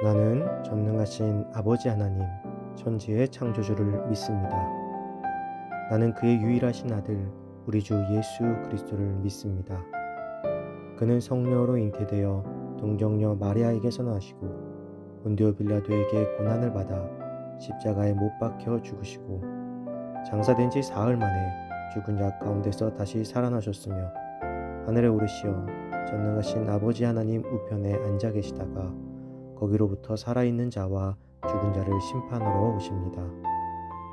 나는 전능하신 아버지 하나님, 천지의 창조주를 믿습니다. 나는 그의 유일하신 아들, 우리 주 예수 그리스도를 믿습니다. 그는 성령으로 잉태되어 동정녀 마리아에게서 나시고 본디오 빌라도에게 고난을 받아 십자가에 못 박혀 죽으시고 장사된 지 사흘 만에 죽은 자 가운데서 다시 살아나셨으며 하늘에 오르시어 전능하신 아버지 하나님 우편에 앉아 계시다가 거기로부터 살아있는 자와 죽은 자를 심판하러 오십니다.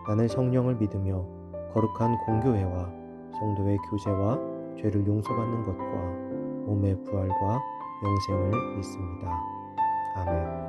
나는 성령을 믿으며 거룩한 공교회와 성도의 교제와 죄를 용서받는 것과 몸의 부활과 영생을 믿습니다. 아멘.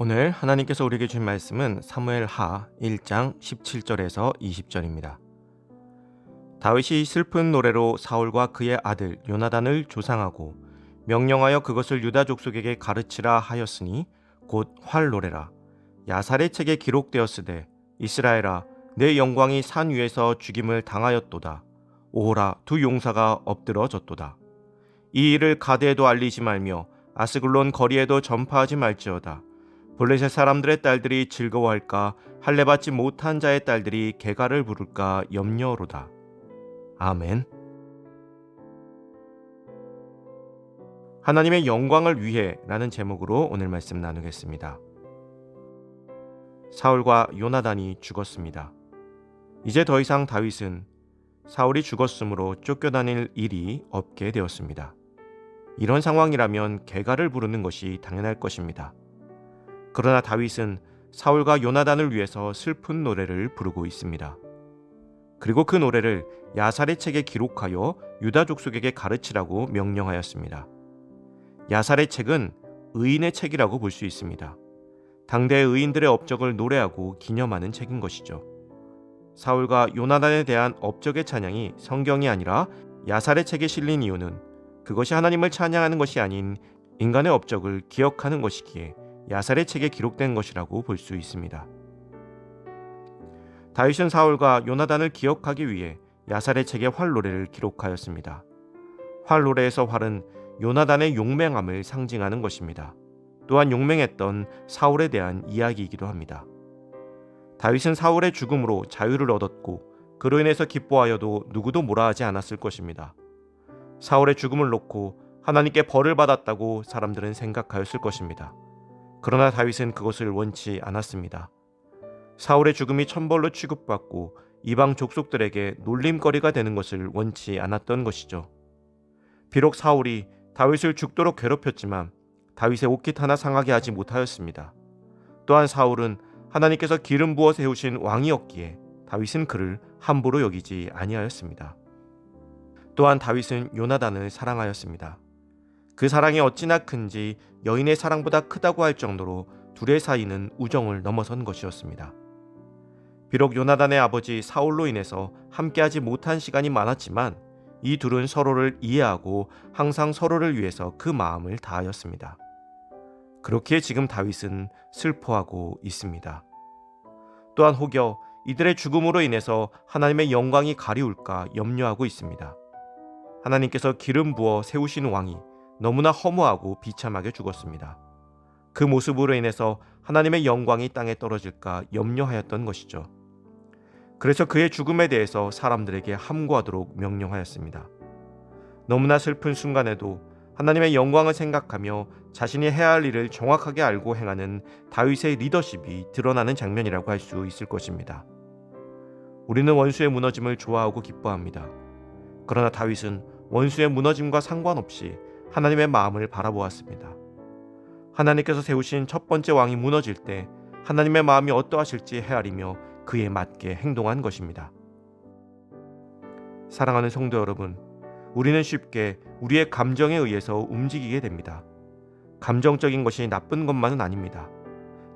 오늘 하나님께서 우리에게 주신 말씀은 사무엘하 1장 17절에서 20절입니다. 다윗이 슬픈 노래로 사울과 그의 아들 요나단을 조상하고 명령하여 그것을 유다 족속에게 가르치라 하였으니 곧 활노래라. 야살의 책에 기록되었으되 이스라엘아 내 영광이 산 위에서 죽임을 당하였도다. 오호라 두 용사가 엎드러졌도다. 이 일을 가드에도 알리지 말며 아스글론 거리에도 전파하지 말지어다. 블레셋 사람들의 딸들이 즐거워할까 할례받지 못한 자의 딸들이 개가를 부를까 염려로다. 아멘. 하나님의 영광을 위해 라는 제목으로 오늘 말씀 나누겠습니다. 사울과 요나단이 죽었습니다. 이제 더 이상 다윗은 사울이 죽었으므로 쫓겨다닐 일이 없게 되었습니다. 이런 상황이라면 개가를 부르는 것이 당연할 것입니다. 그러나 다윗은 사울과 요나단을 위해서 슬픈 노래를 부르고 있습니다. 그리고 그 노래를 야살의 책에 기록하여 유다 족속에게 가르치라고 명령하였습니다. 야살의 책은 의인의 책이라고 볼 수 있습니다. 당대의 의인들의 업적을 노래하고 기념하는 책인 것이죠. 사울과 요나단에 대한 업적의 찬양이 성경이 아니라 야살의 책에 실린 이유는 그것이 하나님을 찬양하는 것이 아닌 인간의 업적을 기억하는 것이기에 야살의 책에 기록된 것이라고 볼 수 있습니다. 다윗은 사울과 요나단을 기억하기 위해 야살의 책에 활노래를 기록하였습니다. 활노래에서 활은 요나단의 용맹함을 상징하는 것입니다. 또한 용맹했던 사울에 대한 이야기이기도 합니다. 다윗은 사울의 죽음으로 자유를 얻었고 그로 인해서 기뻐하여도 누구도 뭐라 하지 않았을 것입니다. 사울의 죽음을 놓고 하나님께 벌을 받았다고 사람들은 생각하였을 것입니다. 그러나 다윗은 그것을 원치 않았습니다. 사울의 죽음이 천벌로 취급받고 이방 족속들에게 놀림거리가 되는 것을 원치 않았던 것이죠. 비록 사울이 다윗을 죽도록 괴롭혔지만 다윗의 옷깃 하나 상하게 하지 못하였습니다. 또한 사울은 하나님께서 기름 부어 세우신 왕이었기에 다윗은 그를 함부로 여기지 아니하였습니다. 또한 다윗은 요나단을 사랑하였습니다. 그 사랑이 어찌나 큰지 여인의 사랑보다 크다고 할 정도로 둘의 사이는 우정을 넘어선 것이었습니다. 비록 요나단의 아버지 사울로 인해서 함께하지 못한 시간이 많았지만 이 둘은 서로를 이해하고 항상 서로를 위해서 그 마음을 다하였습니다. 그렇기에 지금 다윗은 슬퍼하고 있습니다. 또한 혹여 이들의 죽음으로 인해서 하나님의 영광이 가리울까 염려하고 있습니다. 하나님께서 기름 부어 세우신 왕이 너무나 허무하고 비참하게 죽었습니다. 그 모습으로 인해서 하나님의 영광이 땅에 떨어질까 염려하였던 것이죠. 그래서 그의 죽음에 대해서 사람들에게 함구하도록 명령하였습니다. 너무나 슬픈 순간에도 하나님의 영광을 생각하며 자신이 해야 할 일을 정확하게 알고 행하는 다윗의 리더십이 드러나는 장면이라고 할 수 있을 것입니다. 우리는 원수의 무너짐을 좋아하고 기뻐합니다. 그러나 다윗은 원수의 무너짐과 상관없이 하나님의 마음을 바라보았습니다. 하나님께서 세우신 첫 번째 왕이 무너질 때 하나님의 마음이 어떠하실지 헤아리며 그에 맞게 행동한 것입니다. 사랑하는 성도 여러분, 우리는 쉽게 우리의 감정에 의해서 움직이게 됩니다. 감정적인 것이 나쁜 것만은 아닙니다.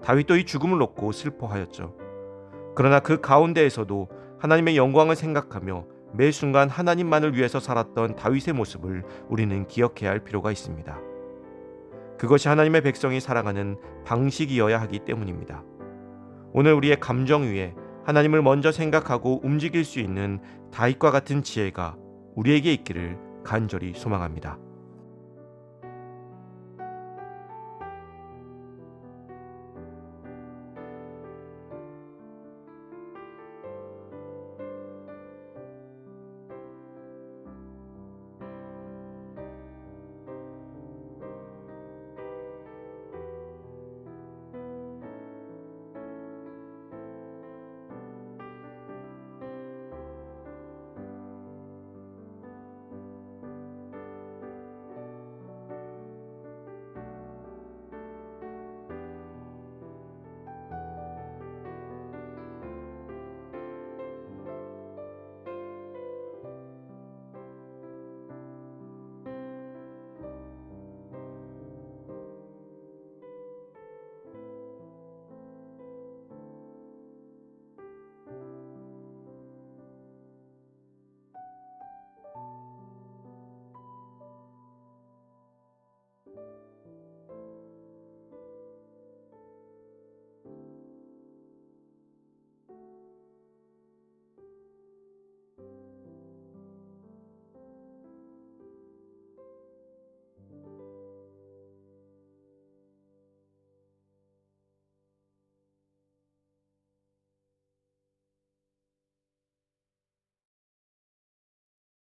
다윗도 이 죽음을 놓고 슬퍼하였죠. 그러나 그 가운데에서도 하나님의 영광을 생각하며 매 순간 하나님만을 위해서 살았던 다윗의 모습을 우리는 기억해야 할 필요가 있습니다. 그것이 하나님의 백성이 살아가는 방식이어야 하기 때문입니다. 오늘 우리의 감정 위에 하나님을 먼저 생각하고 움직일 수 있는 다윗과 같은 지혜가 우리에게 있기를 간절히 소망합니다.